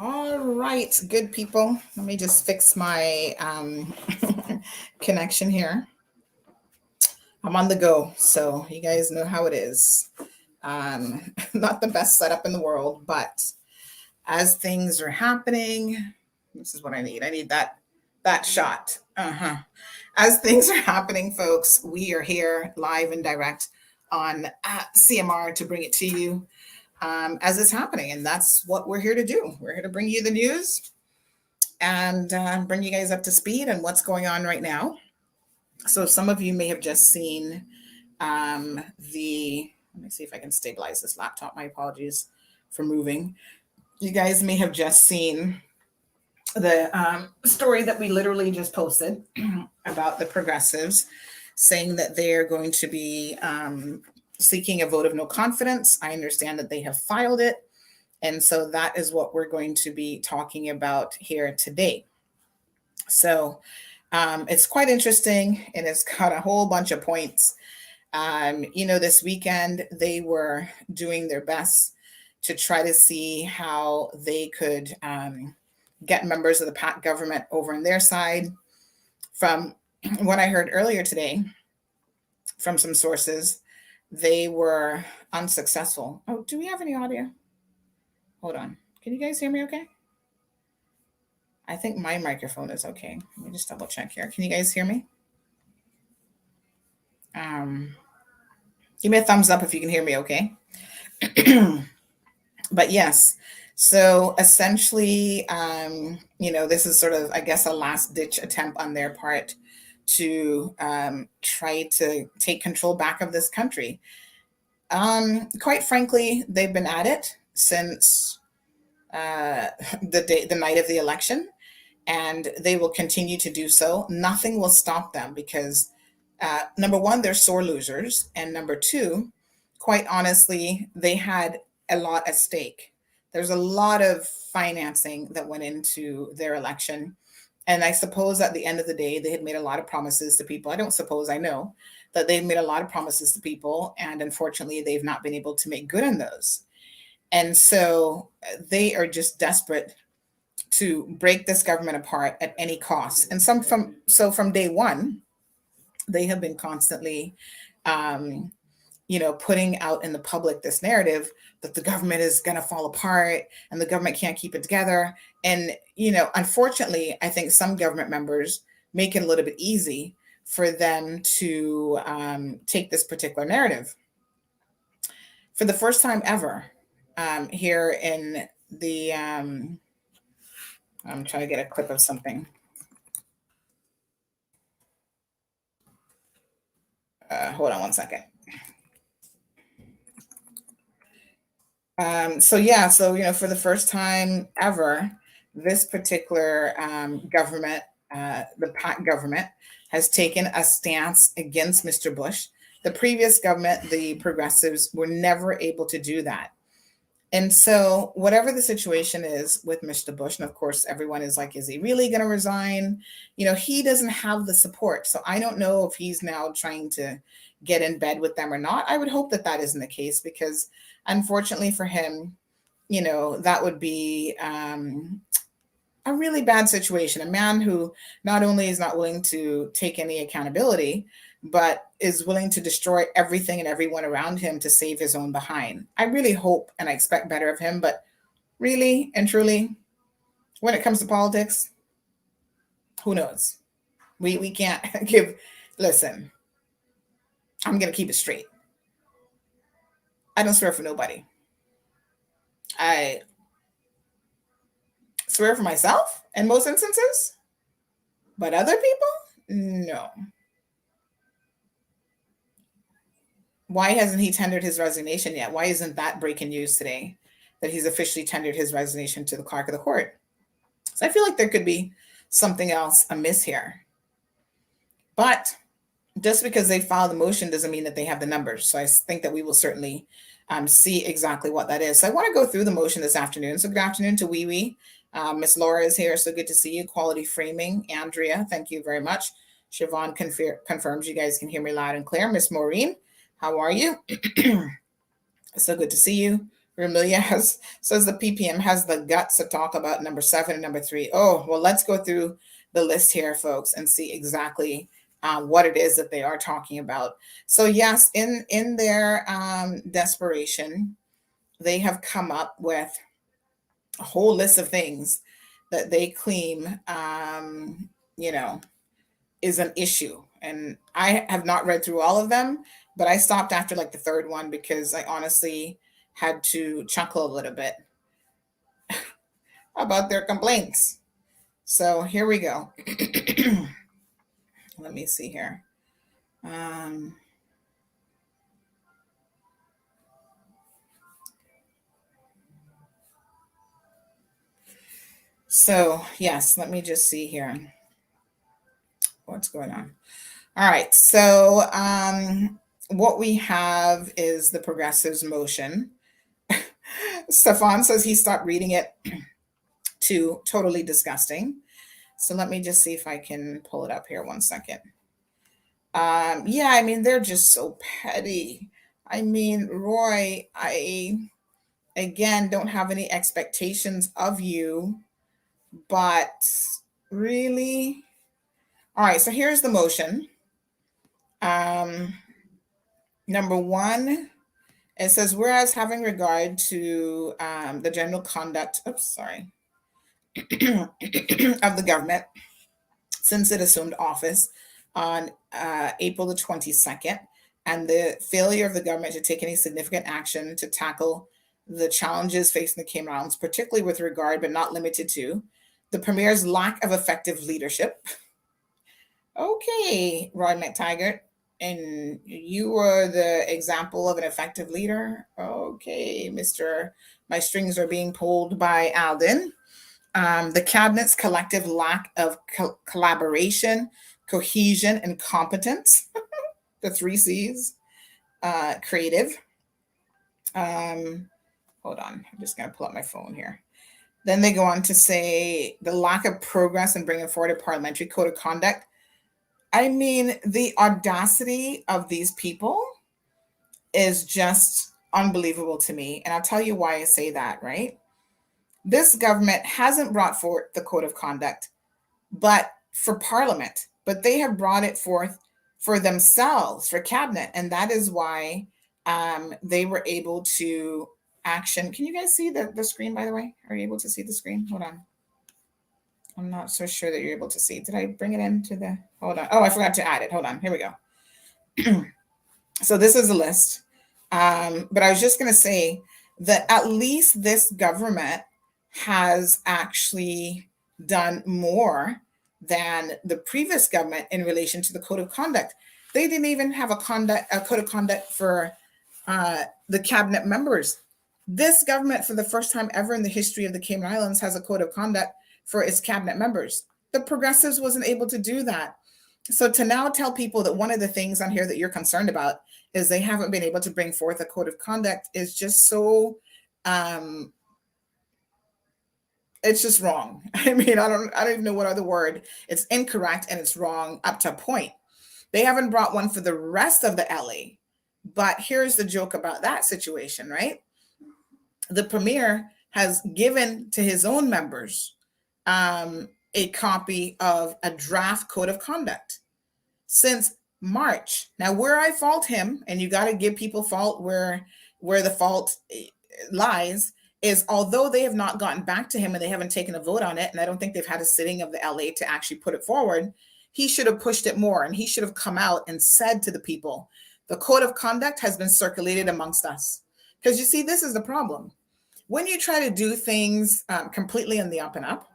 All right, good people. Let me just fix my connection here. I'm on the go, so you guys know how it is. Not the best setup in the world, but as things are happening, this is what I need. I need that shot. As things are happening, folks, we are here live and direct on CMR to bring it to you as it's happening, and that's what we're here to do. We're here to bring you the news and bring you guys up to speed on what's going on right now. So some of you may have just seen let me see if I can stabilize this laptop. My apologies for moving. You guys may have just seen the story that we literally just posted about the progressives saying that they're going to be seeking a vote of no confidence. I understand that they have filed it. And so that is what we're going to be talking about here today. So it's quite interesting, and it's got a whole bunch of points. This weekend they were doing their best to try to see how they could get members of the PAC government over on their side. From what I heard earlier today from some sources, they were unsuccessful. Oh, do we have any audio? Hold on. Can you guys hear me okay? I think my microphone is okay. Let me just double check here. Can you guys hear me? Give me a thumbs up if you can hear me okay. But yes, so essentially, this is sort of, I guess, a last ditch attempt on their part to try to take control back of this country. Quite frankly, they've been at it since the night of the election, and they will continue to do so. Nothing will stop them because, number one, they're sore losers, and number two, quite honestly, they had a lot at stake. There's a lot of financing that went into their election. And I suppose at the end of the day, they had made a lot of promises to people. I don't suppose, I know that they've made a lot of promises to people. And unfortunately, they've not been able to make good on those. And so they are just desperate to break this government apart at any cost. And from day one, they have been constantly putting out in the public this narrative that the government is going to fall apart and the government can't keep it together. And, unfortunately, I think some government members make it a little bit easy for them to take this particular narrative. For the first time ever, here in the, I'm trying to get a clip of something. Hold on one second. For the first time ever, this particular government, the PAC government, has taken a stance against Mr. Bush. The previous government, the progressives, were never able to do that. And so whatever the situation is with Mr. Bush, and of course, everyone is like, is he really going to resign? He doesn't have the support. So I don't know if he's now trying to get in bed with them or not. I would hope that that isn't the case because unfortunately for him, that would be a really bad situation. A man who not only is not willing to take any accountability, but is willing to destroy everything and everyone around him to save his own behind. I really hope and I expect better of him, but really and truly, when it comes to politics, who knows? We can't listen, I'm going to keep it straight. I don't swear for nobody. I swear for myself in most instances, but other people, no. Why hasn't he tendered his resignation yet? Why isn't that breaking news today that he's officially tendered his resignation to the clerk of the court? So I feel like there could be something else amiss here. But just because they filed the motion doesn't mean that they have the numbers. So I think that we will certainly see exactly what that is. So I want to go through the motion this afternoon. So good afternoon to Wee Wee. Miss Laura is here. So good to see you. Quality Framing. Andrea, thank you very much. Siobhan confirms you guys can hear me loud and clear. Miss Maureen, how are you? So good to see you. Ramilia has says the PPM has the guts to talk about number 7 and number 3. Oh, well, let's go through the list here, folks, and see exactly what it is that they are talking about. So yes, in their desperation, they have come up with a whole list of things that they claim, you know, is an issue. And I have not read through all of them, but I stopped after like the third one because I honestly had to chuckle a little bit about their complaints. So here we go. Let me see here. Um, so, yes, let me just see here what's going on. All right. So, what we have is the progressives motion. Stefan says he stopped reading it. Too totally disgusting. So let me just see if I can pull it up here 1 second. Yeah, I mean, they're just so petty. I mean, Roy, I again don't have any expectations of you, but really? All right, so here's the motion. Um, Number one, it says, whereas having regard to the general conduct, oops, sorry, of the government since it assumed office on April the 22nd, and the failure of the government to take any significant action to tackle the challenges facing the Cayman Islands, particularly with regard but not limited to the Premier's lack of effective leadership. Okay, Roy McTaggart, and you were the example of an effective leader. Okay, Mr. My strings are being pulled by Alden. The cabinet's collective lack of collaboration, cohesion, and competence. The 3 C's. Creative. Hold on, I'm just going to pull up my phone here. Then they go on to say the lack of progress in bringing forward a parliamentary code of conduct. I mean, the audacity of these people is just unbelievable to me. And I'll tell you why I say that, right? This government hasn't brought forth the code of conduct, but for parliament, but they have brought it forth for themselves, for cabinet. And that is why they were able to action. Can you guys see the screen, by the way? Are you able to see the screen? Hold on. I'm not so sure that you're able to see. Did I bring it into the, hold on. Oh, I forgot to add it. Hold on. Here we go. So this is a list. But I was just going to say that at least this government has actually done more than the previous government in relation to the code of conduct. They didn't even have a code of conduct for the cabinet members. This government, for the first time ever in the history of the Cayman Islands, has a code of conduct for its cabinet members. The progressives wasn't able to do that. So to now tell people that one of the things on here that you're concerned about is they haven't been able to bring forth a code of conduct is just so it's just wrong. I mean, I don't even know what other word. It's incorrect and it's wrong up to a point. They haven't brought one for the rest of the LA. But here's the joke about that situation, right? The Premier has given to his own members a copy of a draft code of conduct since March. Now, where I fault him, and you got to give people fault where the fault lies, is although they have not gotten back to him and they haven't taken a vote on it, and I don't think they've had a sitting of the LA to actually put it forward, he should have pushed it more, and he should have come out and said to the people, the code of conduct has been circulated amongst us. Because you see, this is the problem. When you try to do things completely in the up and up,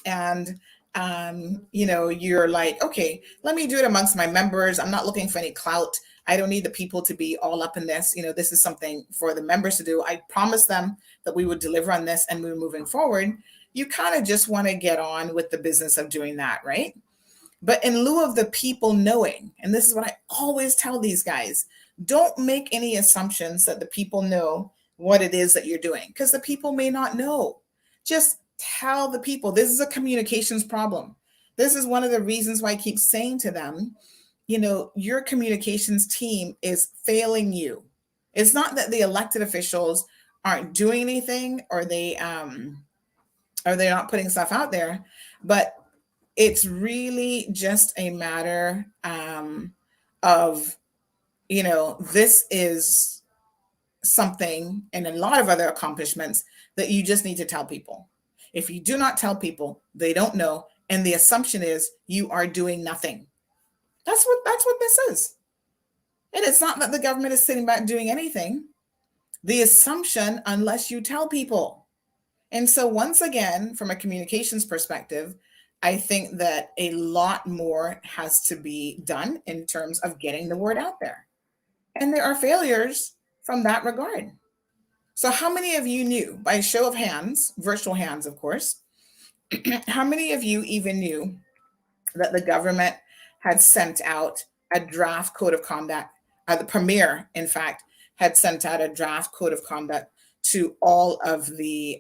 and you're like, okay, let me do it amongst my members. I'm not looking for any clout. I don't need the people to be all up in this. This is something for the members to do. I promised them that we would deliver on this and we're moving forward. You kind of just want to get on with the business of doing that, right? But in lieu of the people knowing, and this is what I always tell these guys, don't make any assumptions that the people know what it is that you're doing, because the people may not know. Just tell the people this is a communications problem. This is one of the reasons why I keep saying to them, your communications team is failing you. It's not that the elected officials aren't doing anything, or they're not putting stuff out there. But it's really just a matter of, this is something and a lot of other accomplishments that you just need to tell people. If you do not tell people, they don't know, and the assumption is you are doing nothing. That's what this is. And it's not that the government is sitting back doing anything. The assumption, unless you tell people. And so once again, from a communications perspective, I think that a lot more has to be done in terms of getting the word out there. And there are failures from that regard. So, how many of you knew, by a show of hands, virtual hands, of course, how many of you even knew that the government had sent out a draft code of conduct? The premier, in fact, had sent out a draft code of conduct to all of the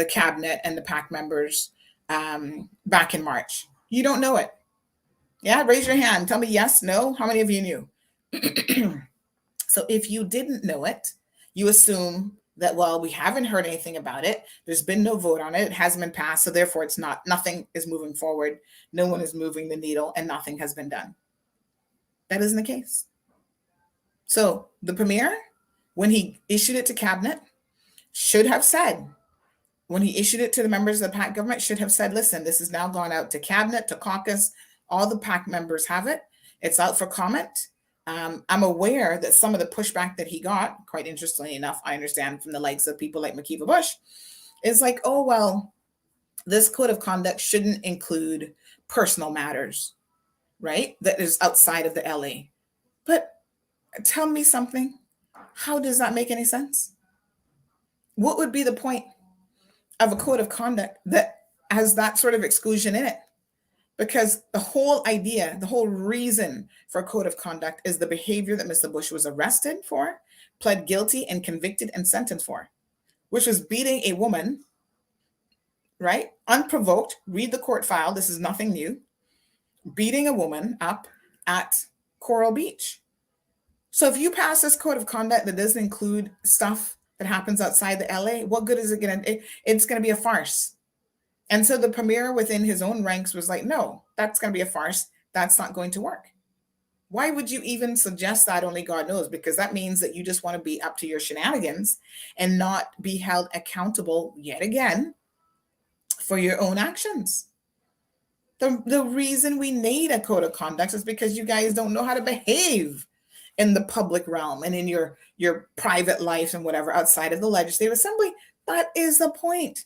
cabinet and the PAC members back in March. You don't know it. Yeah, raise your hand. Tell me yes, no. How many of you knew? So if you didn't know it, you assume that, well, we haven't heard anything about it. There's been no vote on it. It hasn't been passed. So therefore, nothing is moving forward. No one is moving the needle and nothing has been done. That isn't the case. So the premier, when he issued it to cabinet, should have said, when he issued it to the members of the PAC government, should have said, listen, this has now gone out to cabinet, to caucus. All the PAC members have it. It's out for comment. I'm aware that some of the pushback that he got, quite interestingly enough, I understand from the likes of people like Makiva Bush, is like, oh, well, this code of conduct shouldn't include personal matters, right? That is outside of the LA. But tell me something. How does that make any sense? What would be the point of a code of conduct that has that sort of exclusion in it? Because the whole idea, the whole reason for a code of conduct is the behavior that Mr. Bush was arrested for, pled guilty, and convicted and sentenced for, which was beating a woman, right? Unprovoked. Read the court file. This is nothing new. Beating a woman up at Coral Beach. So if you pass this code of conduct that doesn't include stuff that happens outside the LA, what good is it going to? It's going to be a farce. And so the premier within his own ranks was like, no, that's going to be a farce. That's not going to work. Why would you even suggest that? Only God knows, because that means that you just want to be up to your shenanigans and not be held accountable yet again for your own actions. The reason we need a code of conduct is because you guys don't know how to behave in the public realm and in your private life and whatever outside of the Legislative Assembly. That is the point.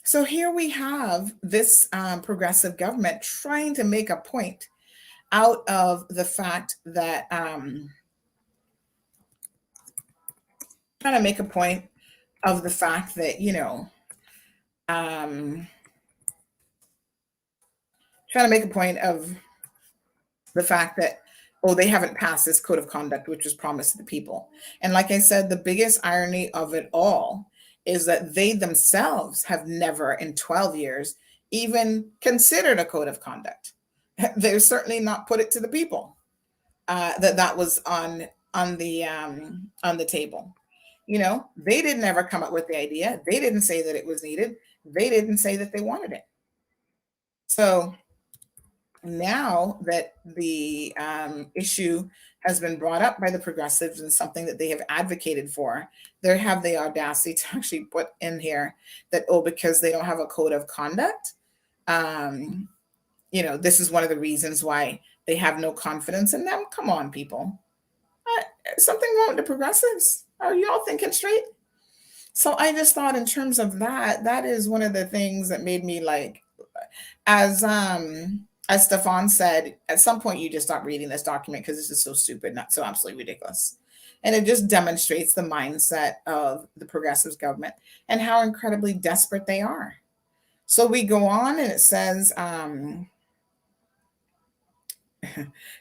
So here we have this progressive government trying to make a point out of the fact that trying to make a point of the fact that, trying to make a point of the fact that, oh, they haven't passed this code of conduct, which was promised to the people. And like I said, the biggest irony of it all is that they themselves have never in 12 years even considered a code of conduct. They've certainly not put it to the people that was on the table. They didn't ever come up with the idea. They didn't say that it was needed. They didn't say that they wanted it. So now that the issue has been brought up by the progressives and something that they have advocated for, they have the audacity to actually put in here that, because they don't have a code of conduct, this is one of the reasons why they have no confidence in them. Come on, people. Something wrong with the progressives. Are you all thinking straight? So I just thought in terms of that is one of the things that made me like, as Stefan said, at some point you just stop reading this document because this is so stupid, not so absolutely ridiculous. And it just demonstrates the mindset of the progressives government and how incredibly desperate they are. So we go on and it says,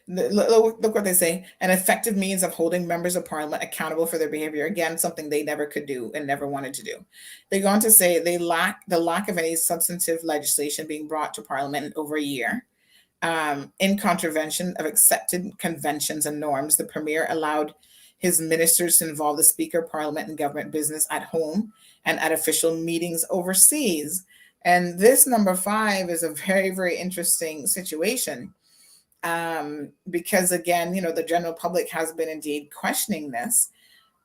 look what they say, an effective means of holding members of parliament accountable for their behavior. Again, something they never could do and never wanted to do. They go on to say the lack of any substantive legislation being brought to parliament in over a year. In contravention of accepted conventions and norms, the premier allowed his ministers to involve the Speaker, Parliament, and government business at home and at official meetings overseas. And this number 5 is a very, very interesting situation, because, again, the general public has been indeed questioning this.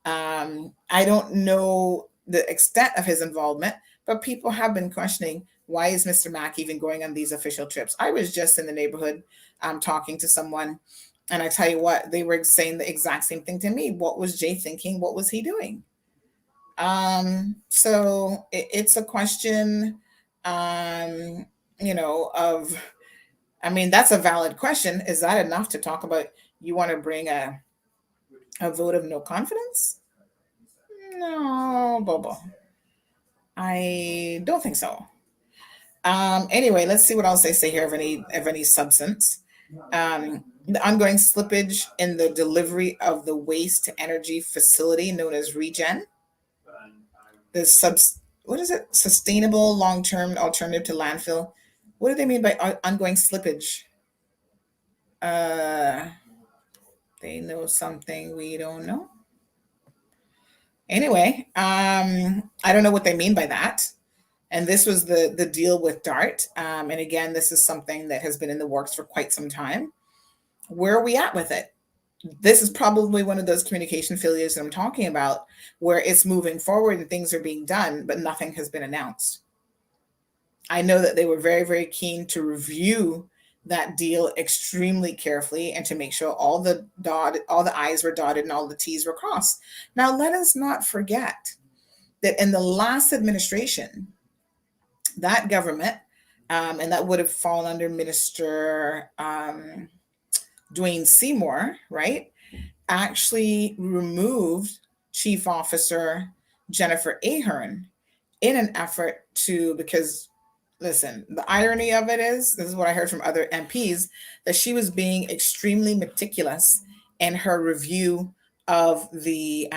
I don't know the extent of his involvement, but people have been questioning, why is Mr. Mack even going on these official trips? I was just in the neighborhood talking to someone, and I tell you what, they were saying the exact same thing to me. What was Jay thinking? What was he doing? So it's a question, of, I mean, that's a valid question. Is that enough to talk about? You want to bring a vote of no confidence? No, Bobo. I don't think so. Anyway, let's see what else they say here of any substance. The ongoing slippage in the delivery of the waste to energy facility known as Regen. The what is it? Sustainable long-term alternative to landfill. What do they mean by ongoing slippage? Uh, they know something we don't know. Anyway, I don't know what they mean by that. And this was the deal with DART. And again, this is something that has been in the works for quite some time. Where are we at with it? This is probably one of those communication failures that I'm talking about, where it's moving forward and things are being done, but nothing has been announced. I know that they were very, very keen to review that deal extremely carefully and to make sure all the I's were dotted and all the T's were crossed. Now, let us not forget that in the last administration, that government, and that would have fallen under Minister Dwayne Seymour, right, actually removed Chief Officer Jennifer Ahern in an effort to, because, listen, the irony of it is, this is what I heard from other MPs, that she was being extremely meticulous in her review of the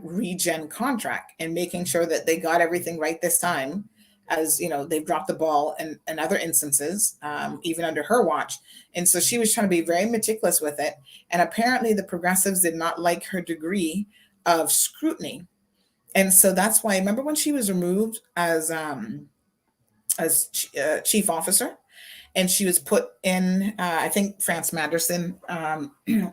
Regen contract and making sure that they got everything right this time, as they've dropped the ball in other instances, even under her watch. And so she was trying to be very meticulous with it. And apparently the progressives did not like her degree of scrutiny. And so that's why, remember when she was removed as chief officer, and she was put in, I think France Manderson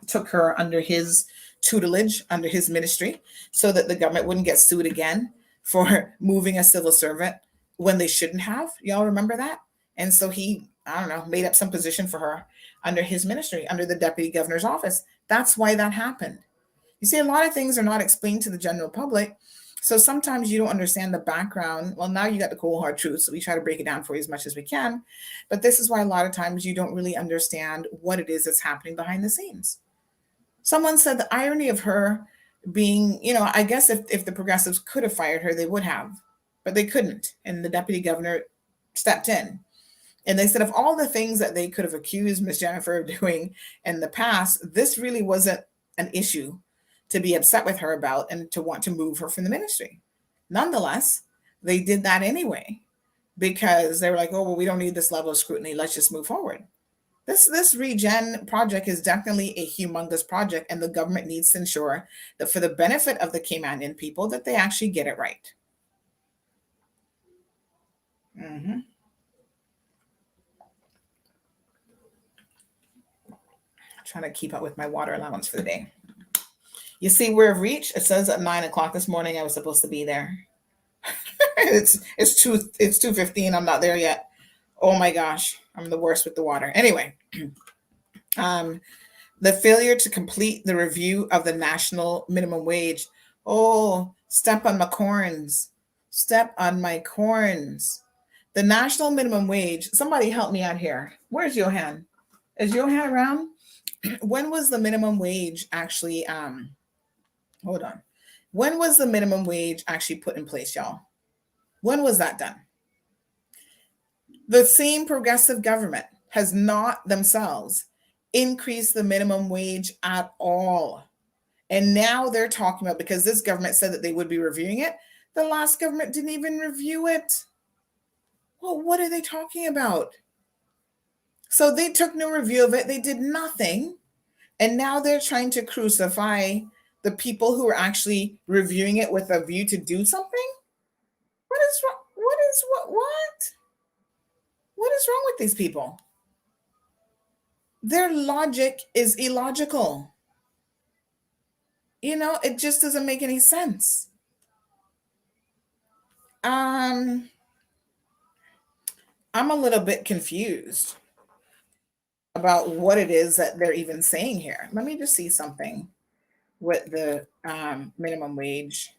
took her under his tutelage, under his ministry, so that the government wouldn't get sued again for moving a civil servant when they shouldn't have. Y'all remember that? And so he, I don't know, made up some position for her under his ministry, under the deputy governor's office. That's why that happened. You see, a lot of things are not explained to the general public. So sometimes you don't understand the background. Well, now you got the cold hard truth, so we try to break it down for you as much as we can. But this is why a lot of times you don't really understand what it is that's happening behind the scenes. Someone said the irony of her being, I guess if the progressives could have fired her, they would have, but they couldn't. And the deputy governor stepped in. And they said of all the things that they could have accused Miss Jennifer of doing in the past, this really wasn't an issue to be upset with her about and to want to move her from the ministry. Nonetheless, they did that anyway, because they were like, oh, well, we don't need this level of scrutiny. Let's just move forward. This Regen project is definitely a humongous project, and the government needs to ensure that for the benefit of the Caymanian people, that they actually get it right. Trying to keep up with my water allowance for the day. You see where I've reached? It says at 9:00 this morning I was supposed to be there. it's 2:15. I'm not there yet. Oh my gosh, I'm the worst with the water. Anyway, the failure to complete the review of the national minimum wage. Oh, step on my corns. Step on my corns. The national minimum wage. Somebody help me out here. Where's Johan? Is Johan around? When was the minimum wage actually hold on. When was the minimum wage actually put in place, y'all? When was that done? The same progressive government has not themselves increased the minimum wage at all. And now they're talking about, because this government said that they would be reviewing it, the last government didn't even review it. Well, what are they talking about? So they took no review of it. They did nothing. And now they're trying to crucify the people who are actually reviewing it with a view to do something? What is wrong? What is wrong with these people? Their logic is illogical. It just doesn't make any sense. I'm a little bit confused about what it is that they're even saying here. Let me just see something with the minimum wage.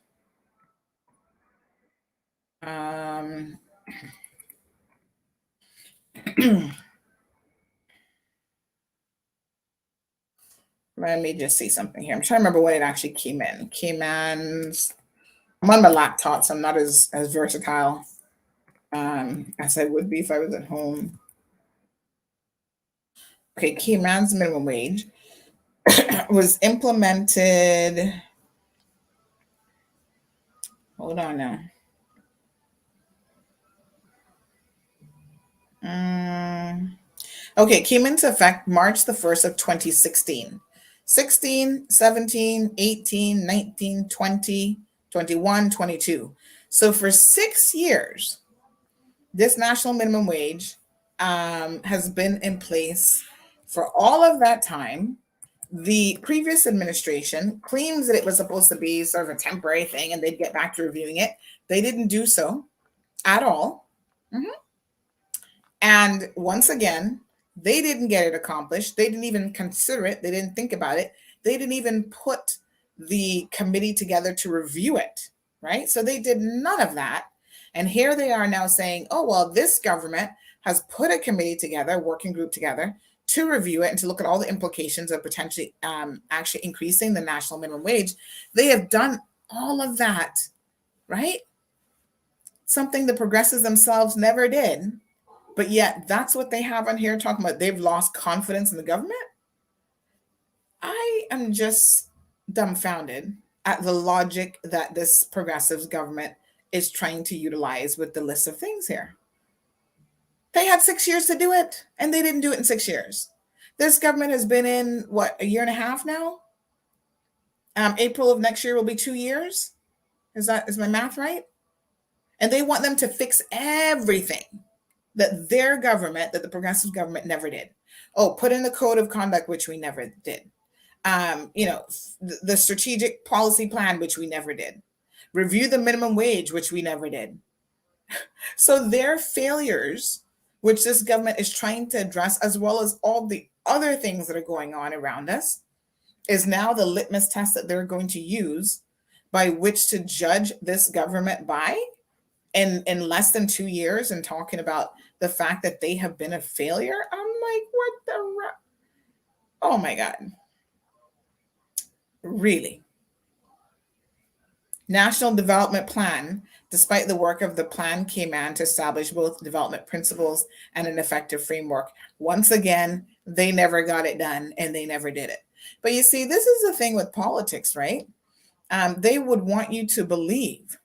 Let me just see something here. I'm trying to remember when it actually came in. I'm on my laptop, so I'm not as versatile as I would be if I was at home. Okay, Cayman's minimum wage was implemented. Hold on now. Okay, came into effect March the 1st of 2016. 16, 17, 18, 19, 20, 21, 22. So for 6 years, this national minimum wage has been in place for all of that time. The previous administration claims that it was supposed to be sort of a temporary thing and they'd get back to reviewing it. They didn't do so at all. And once again, they didn't get it accomplished. They didn't even consider it. They didn't think about it. They didn't even put the committee together to review it, right? So they did none of that. And here they are now saying, oh, well, this government has put a committee together, working group together to review it and to look at all the implications of potentially actually increasing the national minimum wage. They have done all of that, right? Something the progressives themselves never did. But yet that's what they have on here talking about they've lost confidence in the government. I am just dumbfounded at the logic that this progressive government is trying to utilize with the list of things here. They had 6 years to do it, and they didn't do it in 6 years. This government has been in, what, a year and a half now? April of next year will be 2 years. Is my math right? And they want them to fix everything that their government, that the progressive government never did. Oh, put in the code of conduct, which we never did. The strategic policy plan, which we never did. Review the minimum wage, which we never did. So their failures, which this government is trying to address, as well as all the other things that are going on around us, is now the litmus test that they're going to use by which to judge this government by in less than 2 years, and talking about the fact that they have been a failure. I'm like, what the oh my God. Really? National Development Plan, despite the work of the plan, Cayman to establish both development principles and an effective framework. Once again, they never got it done and they never did it. But you see, this is the thing with politics, right? They would want you to believe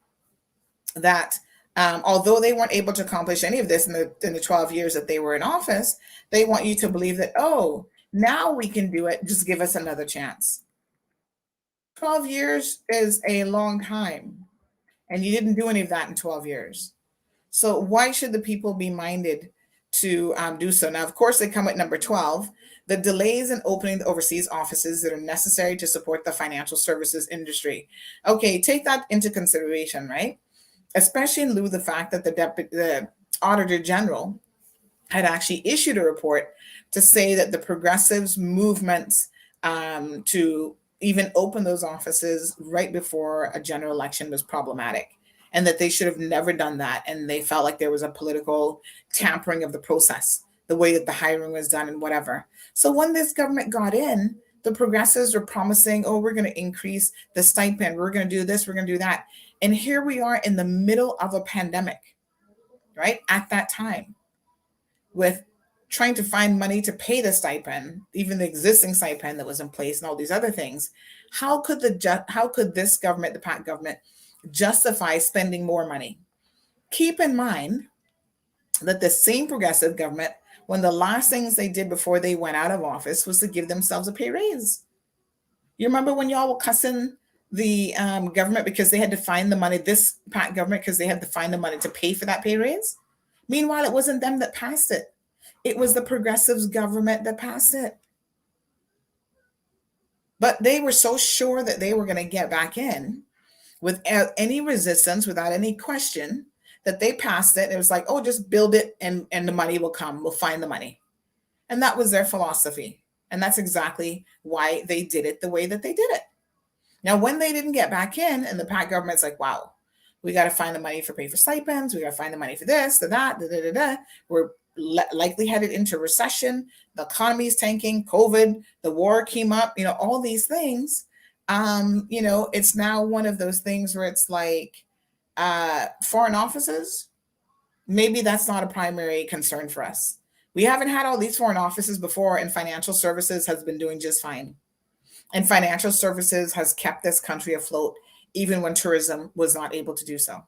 that although they weren't able to accomplish any of this in the 12 years that they were in office, they want you to believe that, oh, now we can do it. Just give us another chance. 12 years is a long time, and you didn't do any of that in 12 years. So why should the people be minded to do so? Now, of course, they come at number 12, the delays in opening the overseas offices that are necessary to support the financial services industry. Okay, take that into consideration, right? Especially in lieu of the fact that the Auditor General had actually issued a report to say that the progressives' movements to even open those offices right before a general election was problematic, and that they should have never done that. And they felt like there was a political tampering of the process, the way that the hiring was done and whatever. So when this government got in, the progressives were promising, oh, we're going to increase the stipend, we're going to do this, we're going to do that. And here we are in the middle of a pandemic, right? At that time, with trying to find money to pay the stipend, even the existing stipend that was in place and all these other things. How could this government, the PAC government, justify spending more money? Keep in mind that the same progressive government, one of the last things they did before they went out of office was to give themselves a pay raise. You remember when y'all were cussing the government because they had to find the money, this PAC government, because they had to find the money to pay for that pay raise? Meanwhile, it wasn't them that passed it. It was the Progressives government that passed it. But they were so sure that they were going to get back in without any resistance, without any question, that they passed it. It was like, oh, just build it and the money will come. We'll find the money. And that was their philosophy. And that's exactly why they did it the way that they did it. Now, when they didn't get back in and the PAC government's like, wow, we got to find the money for pay for stipends. We got to find the money for this, the that, We're likely headed into recession. The economy is tanking, COVID, the war came up, all these things. It's now one of those things where it's like foreign offices, maybe that's not a primary concern for us. We haven't had all these foreign offices before, and financial services has been doing just fine. And financial services has kept this country afloat, even when tourism was not able to do so.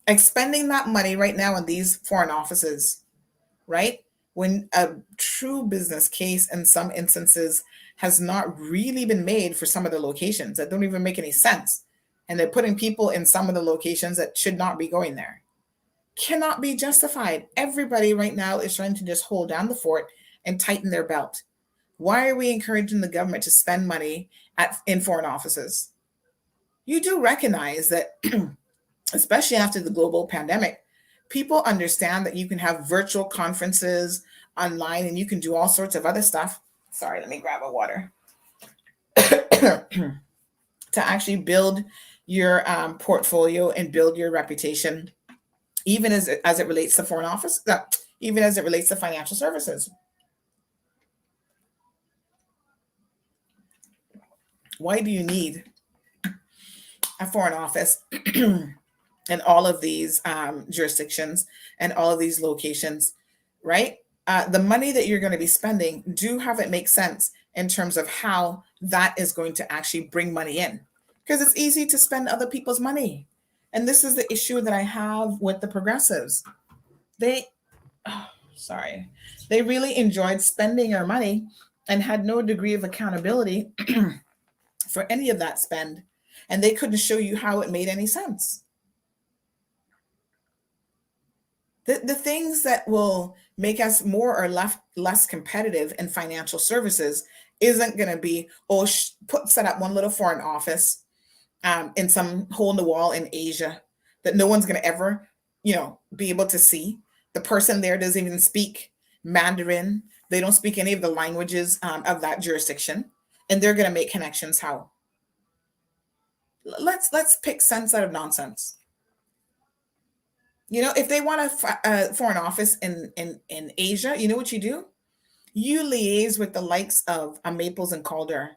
Expending that money right now in these foreign offices, right? When a true business case in some instances has not really been made for some of the locations that don't even make any sense. And they're putting people in some of the locations that should not be going there. Cannot be justified. Everybody right now is trying to just hold down the fort and tighten their belt. Why are we encouraging the government to spend money in foreign offices? You do recognize that, especially after the global pandemic, people understand that you can have virtual conferences online and you can do all sorts of other stuff. Sorry, let me grab a water. To actually build your portfolio and build your reputation, even as it relates to foreign office, even as it relates to financial services. Why do you need a foreign office in all of these jurisdictions and all of these locations, right? The money that you're going to be spending, do have it make sense in terms of how that is going to actually bring money in. Because it's easy to spend other people's money. And this is the issue that I have with the progressives. They really enjoyed spending our money and had no degree of accountability for any of that spend. And they couldn't show you how it made any sense. The things that will make us more or less competitive in financial services isn't going to be, set up one little foreign office in some hole in the wall in Asia that no one's going to ever, be able to see. The person there doesn't even speak Mandarin. They don't speak any of the languages of that jurisdiction, and they're going to make connections. How? Let's pick sense out of nonsense. If they want a foreign office in Asia, you know what you do? You liaise with the likes of a Maples and Calder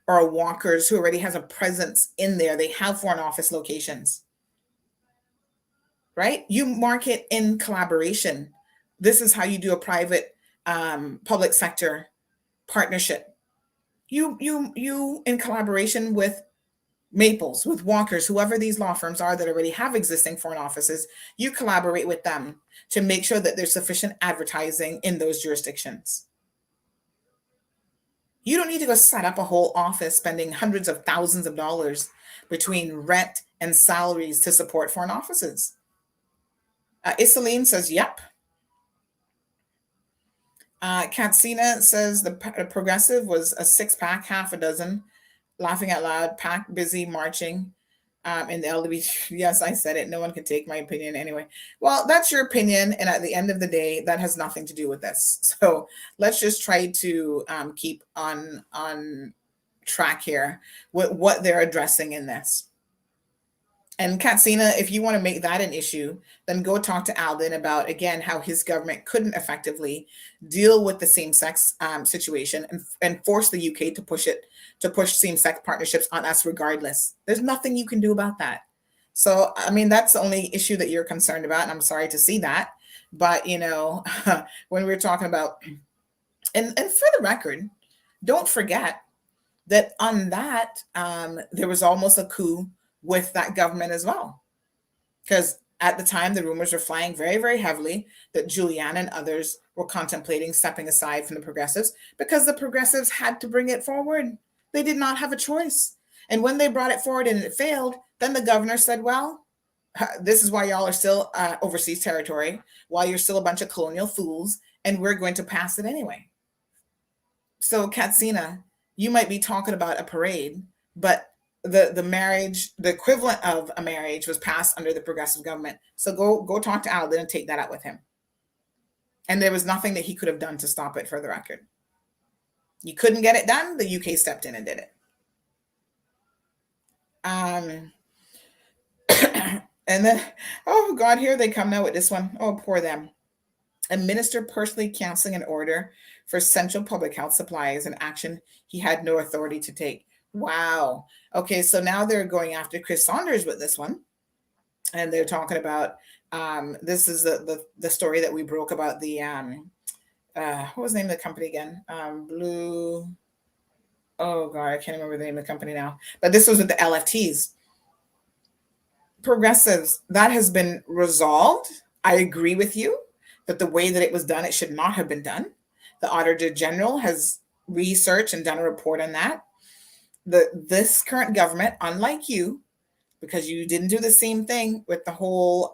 or a Walkers, who already has a presence in there. They have foreign office locations, right? You market in collaboration. This is how you do a private public sector partnership. You in collaboration with Maples, with Walkers, whoever these law firms are that already have existing foreign offices, you collaborate with them to make sure that there's sufficient advertising in those jurisdictions. You don't need to go set up a whole office spending hundreds of thousands of dollars between rent and salaries to support foreign offices. Isaline says, yep. Katsina says the progressive was a 6-pack, half a dozen. Laughing out loud, pack busy marching in the LGBT. Yes, I said it. No one can take my opinion anyway. Well, that's your opinion. And at the end of the day, that has nothing to do with this. So let's just try to keep on track here with what they're addressing in this. And Katsina, if you want to make that an issue, then go talk to Alden about, again, how his government couldn't effectively deal with the same-sex situation and force the UK to push same-sex partnerships on us regardless. There's nothing you can do about that. So, I mean, that's the only issue that you're concerned about, and I'm sorry to see that. But, when we're talking about, and for the record, don't forget that on that, there was almost a coup with that government as well. Because At the time, the rumors were flying very, very heavily that Julianne and others were contemplating stepping aside from the progressives because the progressives had to bring it forward. They did not have a choice. And when they brought it forward and it failed, then the governor said, well, this is why y'all are still overseas territory, why you're still a bunch of colonial fools, and we're going to pass it anyway. So, Katsina, you might be talking about a parade, but the marriage, the equivalent of a marriage, was passed under the progressive government. So go talk to Alden and take that up with him. And there was nothing that he could have done to stop it, for the record. You couldn't get it done. The UK stepped in and did it. And then, oh God, here they come now with this one. Oh, poor them. A minister personally canceling an order for essential public health supplies, an action he had no authority to take. Wow. Okay, so now they're going after Chris Saunders with this one. And they're talking about, this is the story that we broke about the, what was the name of the company again? Blue, oh God, I can't remember the name of the company now. But this was with the LFTs. Progressives, that has been resolved. I agree with you that the way that it was done, it should not have been done. The Auditor General has researched and done a report on that. This current government, unlike you, because you didn't do the same thing with the whole,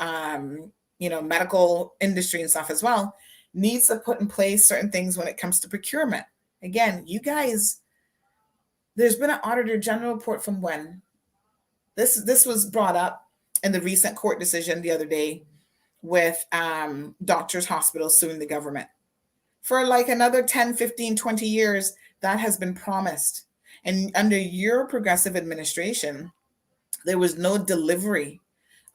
medical industry and stuff as well, needs to put in place certain things when it comes to procurement. Again, you guys, there's been an Auditor General report from when? This was brought up in the recent court decision the other day with doctors' hospitals suing the government. For like another 10, 15, 20 years, that has been promised. And under your progressive administration, there was no delivery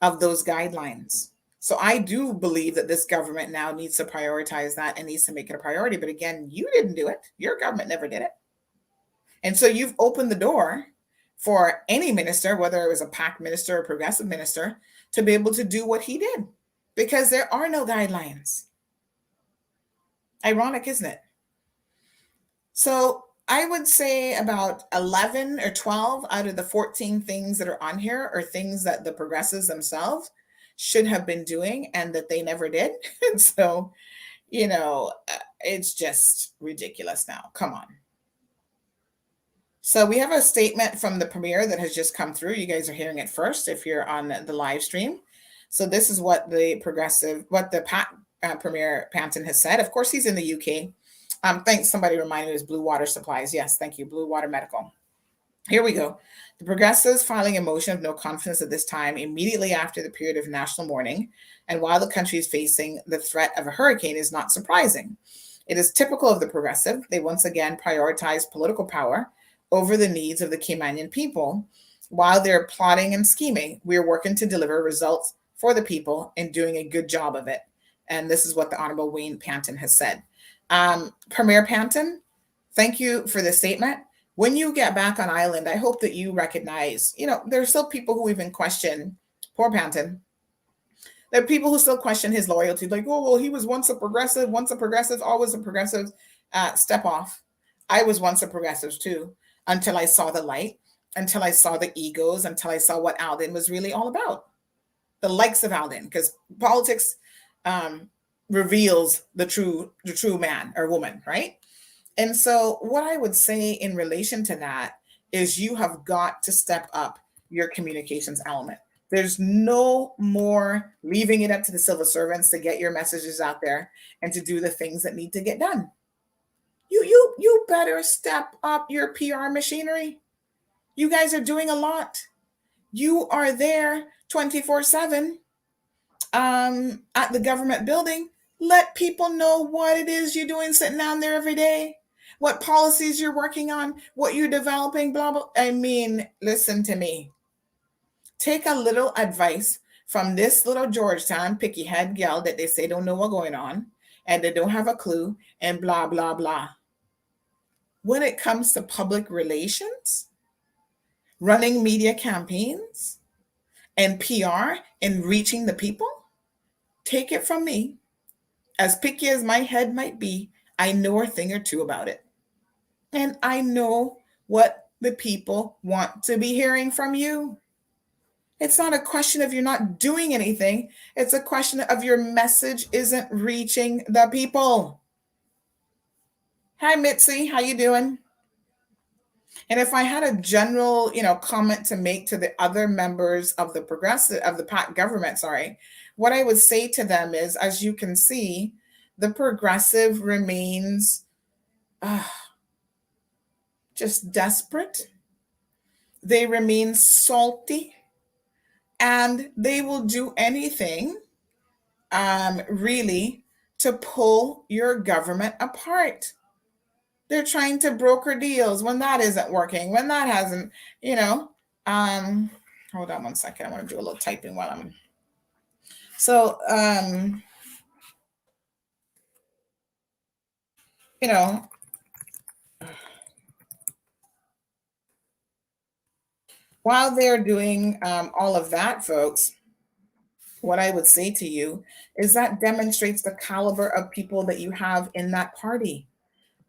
of those guidelines. So I do believe that this government now needs to prioritize that and needs to make it a priority. But again, you didn't do it. Your government never did it. And so you've opened the door for any minister, whether it was a PAC minister or progressive minister, to be able to do what he did, because there are no guidelines. Ironic, isn't it? So I would say about 11 or 12 out of the 14 things that are on here are things that the progressives themselves should have been doing and that they never did. So, it's just ridiculous now. Come on. So we have a statement from the premier that has just come through. You guys are hearing it first if you're on the live stream. So this is what the Premier Panton has said. Of course, he's in the UK. Thanks. Somebody reminded me it was Blue Water Supplies. Yes, thank you. Blue Water Medical. Here we go. The Progressives filing a motion of no confidence at this time, immediately after the period of national mourning, and while the country is facing the threat of a hurricane, is not surprising. It is typical of the Progressive. They once again prioritize political power over the needs of the Caymanian people. While they're plotting and scheming, we're working to deliver results for the people and doing a good job of it. And this is what the Honorable Wayne Panton has said. Premier Panton, thank you for the statement. When you get back on island, I hope that you recognize, there are still people who even question, poor Panton. There are people who still question his loyalty, like, oh, well, he was once a progressive, always a progressive. Step off. I was once a progressive too, until I saw the light, until I saw the egos, until I saw what Alden was really all about. The likes of Alden, because politics reveals the true man or woman, right? And so what I would say in relation to that is you have got to step up your communications element. There's no more leaving it up to the civil servants to get your messages out there and to do the things that need to get done. You better step up your PR machinery. You guys are doing a lot. You are there 24/7 at the government building. Let people know what it is you're doing sitting down there every day, what policies you're working on, what you're developing, blah, blah. I mean, listen to me. Take a little advice from this little Georgetown picky head gal that they say don't know what's going on and they don't have a clue and blah, blah, blah. When it comes to public relations, running media campaigns, and PR and reaching the people, take it from me. As picky as my head might be, I know a thing or two about it. And I know what the people want to be hearing from you. It's not a question of you're not doing anything. It's a question of your message isn't reaching the people. Hi, Mitzi. How you doing? And if I had a general, comment to make to the other members of the PAC government, sorry, what I would say to them is, as you can see, the progressive remains uh, just desperate. They remain salty, and they will do anything, really, to pull your government apart. They're trying to broker deals when that isn't working, when that hasn't, you know. Um, hold on one second. I want to do a little typing while I'm. So, you know, while they're doing all of that, folks, what I would say to you is that demonstrates the caliber of people that you have in that party.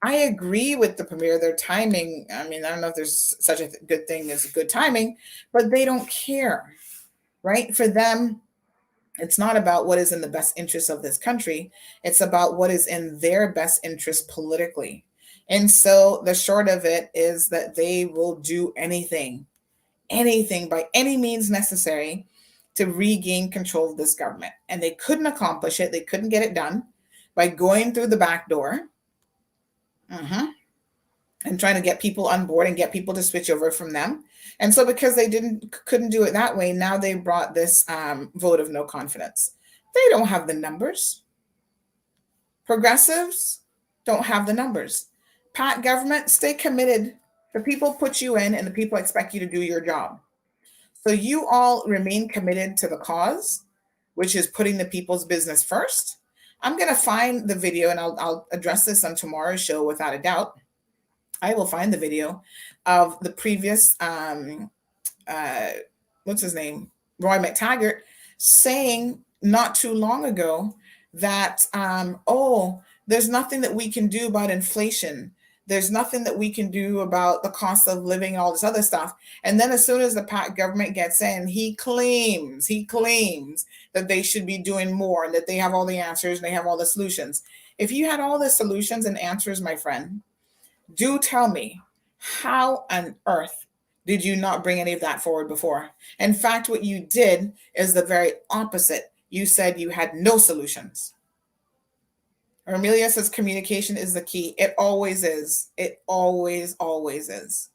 I agree with the premier. Their timing, I mean, I don't know if there's such a good thing as good timing, but they don't care, right? For them, it's not about what is in the best interest of this country. It's about what is in their best interest politically. And so the short of it is that they will do anything by any means necessary to regain control of this government. And they couldn't accomplish it. They couldn't get it done by going through the back door. And trying to get people on board and get people to switch over from them. And so because they couldn't do it that way, now they brought this vote of no confidence. They don't have the numbers. Progressives don't have the numbers. PAC government, stay committed. The people put you in and the people expect you to do your job. So you all remain committed to the cause, which is putting the people's business first. I'm going to find the video, and I'll address this on tomorrow's show without a doubt. I will find the video of the previous, what's his name, Roy McTaggart, saying not too long ago that, there's nothing that we can do about inflation. There's nothing that we can do about the cost of living and all this other stuff. And then as soon as the PAC government gets in, he claims that they should be doing more and that they have all the answers and they have all the solutions. If you had all the solutions and answers, my friend, do tell me, how on earth did you not bring any of that forward before? In fact, what you did is the very opposite. You said you had no solutions. Amelia says communication is the key. It always is. It always, always is.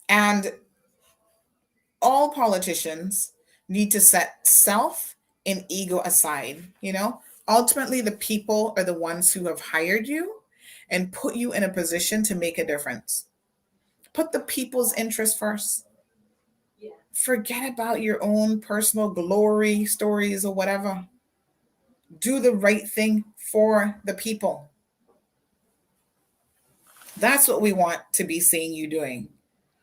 And all politicians need to set self and ego aside. Ultimately, the people are the ones who have hired you and put you in a position to make a difference. Put the people's interest first. Forget about your own personal glory stories or whatever. Do the right thing for the people. That's what we want to be seeing you doing.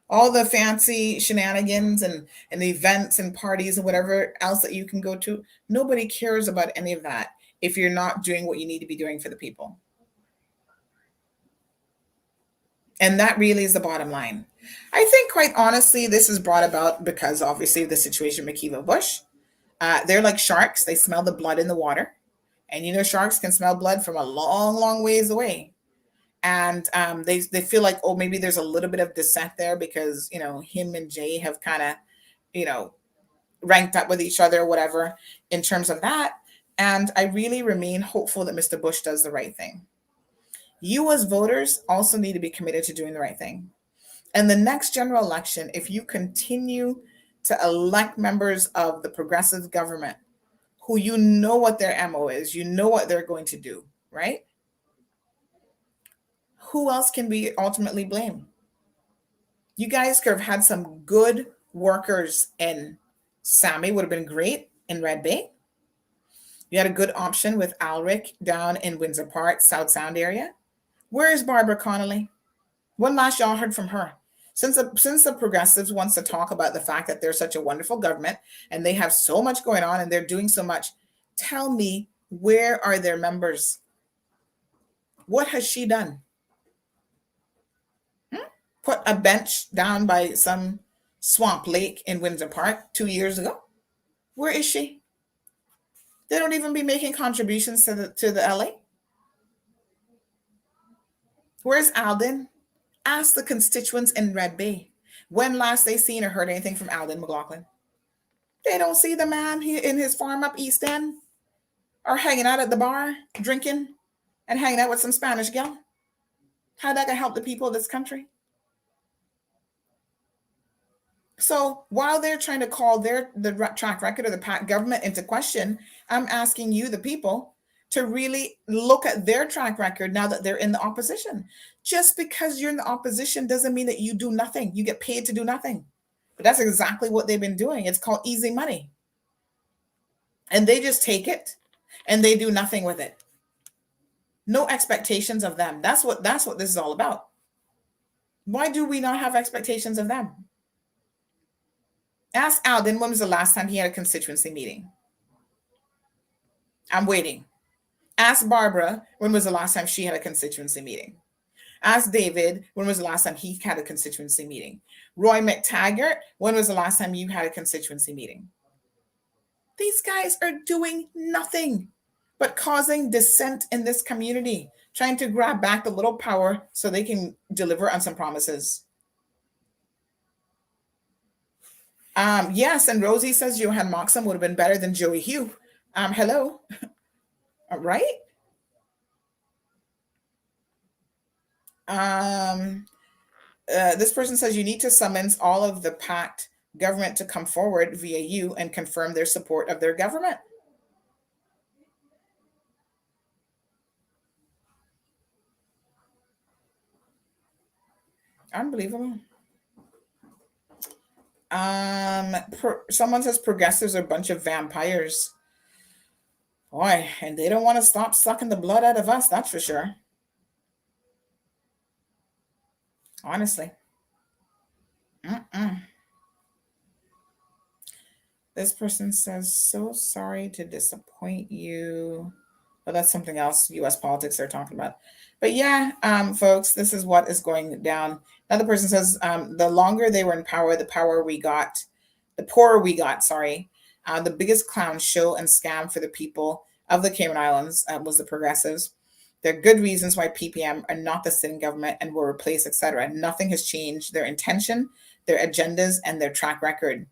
All the fancy shenanigans and events and parties and whatever else that you can go to, nobody cares about any of that if you're not doing what you need to be doing for the people. And that really is the bottom line. I think, quite honestly, this is brought about because, obviously, the situation with McKeever Bush. They're like sharks. They smell the blood in the water. And sharks can smell blood from a long, long ways away. And they feel like, oh, maybe there's a little bit of dissent there because, him and Jay have kind of, ranked up with each other or whatever in terms of that. And I really remain hopeful that Mr. Bush does the right thing. You as voters also need to be committed to doing the right thing. And the next general election, if you continue to elect members of the progressive government who you know what their MO is, you know what they're going to do, right? Who else can be ultimately blamed? You guys could have had some good workers in Sammy, would have been great in Red Bay. You had a good option with Alric down in Windsor Park, South Sound area. Where is Barbara Connolly? When last y'all heard from her? Since the progressives wants to talk about the fact that they're such a wonderful government and they have so much going on and they're doing so much, tell me, where are their members? What has she done? Put a bench down by some Swamp Lake in Windsor Park 2 years ago? Where is she? They don't even be making contributions to the LA. Where's Alden? Ask the constituents in Red Bay. When last they seen or heard anything from Alden McLaughlin? They don't see the man in his farm up East End or hanging out at the bar, drinking and hanging out with some Spanish gal. How that can help the people of this country? So while they're trying to call the track record of the PAC government into question, I'm asking you, the people, to really look at their track record now that they're in the opposition. Just because you're in the opposition doesn't mean that you do nothing. You get paid to do nothing. But that's exactly what they've been doing. It's called easy money. And they just take it and they do nothing with it. No expectations of them. That's what this is all about. Why do we not have expectations of them? Ask Alden when was the last time he had a constituency meeting. I'm waiting. Ask Barbara when was the last time she had a constituency meeting. Ask David when was the last time he had a constituency meeting. Roy McTaggart, when was the last time you had a constituency meeting? These guys are doing nothing but causing dissent in this community, trying to grab back the little power so they can deliver on some promises. Yes, and Rosie says Johan Moxham would have been better than Joey Hugh. Hello. Right? This person says you need to summons all of the PACT government to come forward via you and confirm their support of their government. Unbelievable. Someone says progressives are a bunch of vampires. Boy, and they don't want to stop sucking the blood out of us, that's for sure. Honestly. This person says, so sorry to disappoint you. But that's something else, US politics they're talking about. But yeah, folks, this is what is going down. Another person says, the longer they were in power, the poorer we got, the biggest clown show and scam for the people of the Cayman Islands was the progressives. There are good reasons why PPM are not the sitting government and will replace, etc. Nothing has changed their intention, their agendas, and their track record.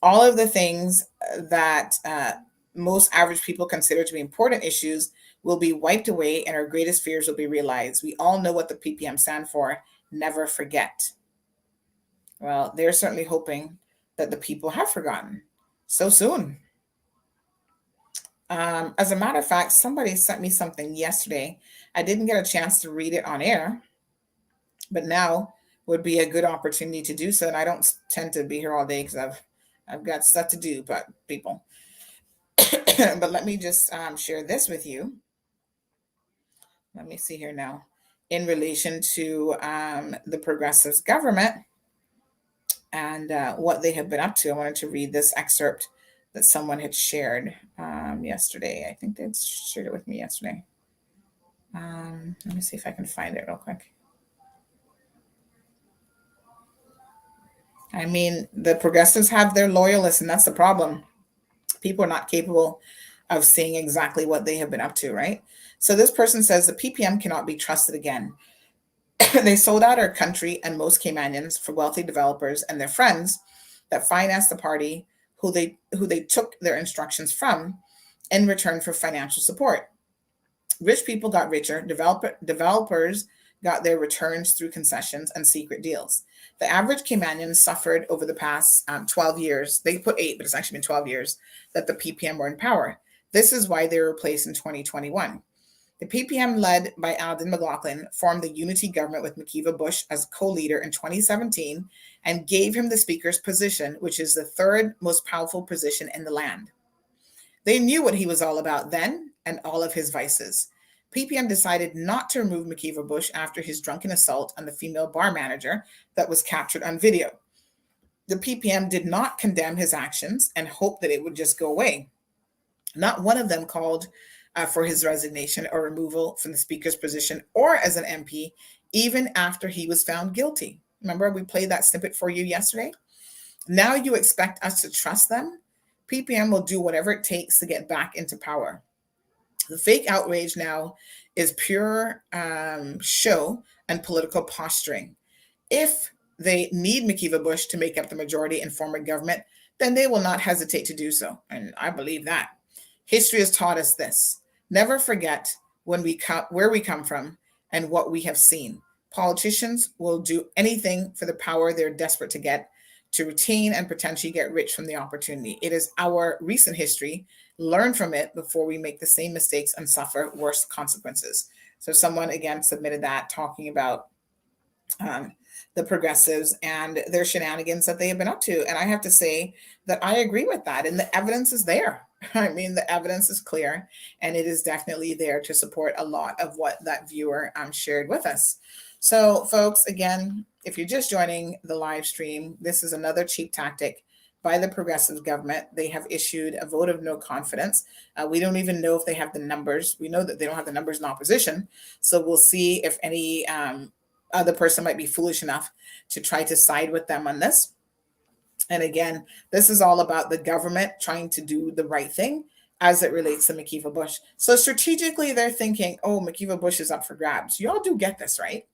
All of the things that most average people consider to be important issues will be wiped away and our greatest fears will be realized. We all know what the PPM stand for. Never forget. Well, they're certainly hoping that the people have forgotten so soon. As a matter of fact, somebody sent me something yesterday. I didn't get a chance to read it on air, but now would be a good opportunity to do so. And I don't tend to be here all day because I've got stuff to do, but people. But let me just share this with you. Let me see here now. In relation to the Progressives government and what they have been up to, I wanted to read this excerpt that someone had shared yesterday. I think they shared it with me yesterday. Let me see if I can find it real quick. I mean, the progressives have their loyalists, and that's the problem. People are not capable of seeing exactly what they have been up to, right? So this person says the PPM cannot be trusted again. They sold out our country and most Caymanians for wealthy developers and their friends that financed the party who they took their instructions from in return for financial support. Rich people got richer, developers got their returns through concessions and secret deals. The average Caymanian suffered over the past 12 years. They put 8, but it's actually been 12 years that the PPM were in power. This is why they were replaced in 2021. The PPM, led by Alden McLaughlin, formed the unity government with McKeeva Bush as co-leader in 2017 and gave him the speaker's position, which is the third most powerful position in the land. They knew what he was all about then and all of his vices. PPM decided not to remove McKeeva Bush after his drunken assault on the female bar manager that was captured on video. The PPM did not condemn his actions and hoped that it would just go away. Not one of them called for his resignation or removal from the speaker's position or as an MP, even after he was found guilty. Remember, we played that snippet for you yesterday? Now you expect us to trust them? PPM will do whatever it takes to get back into power. The fake outrage now is pure show and political posturing. If they need McKeeva Bush to make up the majority in former government, then they will not hesitate to do so. And I believe that. History has taught us this. Never forget where we come from and what we have seen. Politicians will do anything for the power they're desperate to get, to retain and potentially get rich from the opportunity. It is our recent history. Learn from it before we make the same mistakes and suffer worse consequences. So someone again submitted that, talking about um, the progressives and their shenanigans that they have been up to. And I have to say that I agree with that. And the evidence is there. I mean, the evidence is clear, and it is definitely there to support a lot of what that viewer shared with us. So, folks, again, if you're just joining the live stream, this is another cheap tactic by the progressive government. They have issued a vote of no confidence. We don't even know if they have the numbers. We know that they don't have the numbers in opposition. So we'll see if any other person might be foolish enough to try to side with them on this. And again, this is all about the government trying to do the right thing as it relates to McKeeva Bush. So strategically, they're thinking, oh, McKeeva Bush is up for grabs. You all do get this, right?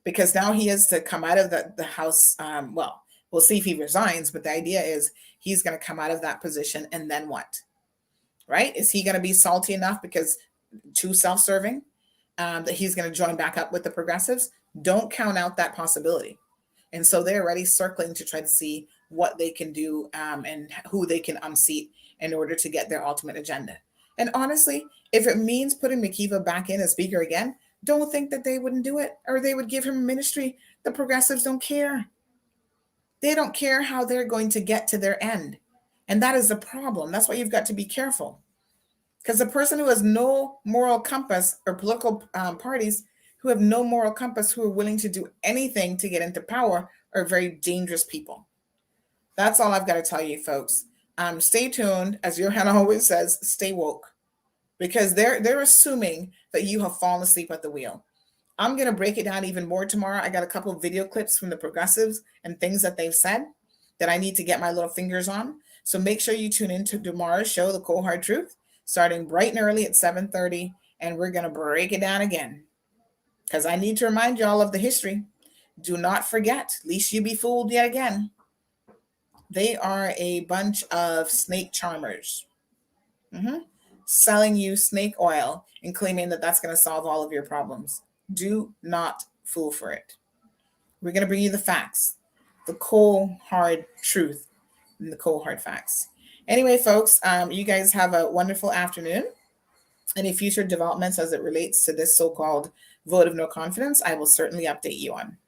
Because now he is to come out of the House. Well, we'll see if he resigns, but the idea is he's going to come out of that position, and then what? Right? Is he going to be salty enough because too self-serving that he's going to join back up with the progressives? Don't count out that possibility. And so they're already circling to try to see what they can do and who they can unseat in order to get their ultimate agenda. And honestly, if it means putting McKeeva back in as speaker again, don't think that they wouldn't do it or they would give him a ministry. The progressives don't care. They don't care how they're going to get to their end. And that is the problem. That's why you've got to be careful. Because the person who has no moral compass, or political parties who have no moral compass, who are willing to do anything to get into power, are very dangerous people. That's all I've got to tell you, folks. Stay tuned. As Johanna always says, stay woke. Because they're assuming that you have fallen asleep at the wheel. I'm going to break it down even more tomorrow. I got a couple of video clips from the progressives and things that they've said that I need to get my little fingers on. So make sure you tune in to tomorrow's show, The Cold Hard Truth, starting bright and early at 7:30, and we're going to break it down again. Because I need to remind y'all of the history. Do not forget, lest you be fooled yet again. They are a bunch of snake charmers. Selling you snake oil and claiming that that's going to solve all of your problems. Do not fool for it. We're going to bring you the facts, the cold, hard truth, and the cold, hard facts. Anyway, folks, you guys have a wonderful afternoon. Any future developments as it relates to this so-called vote of no confidence, I will certainly update you on.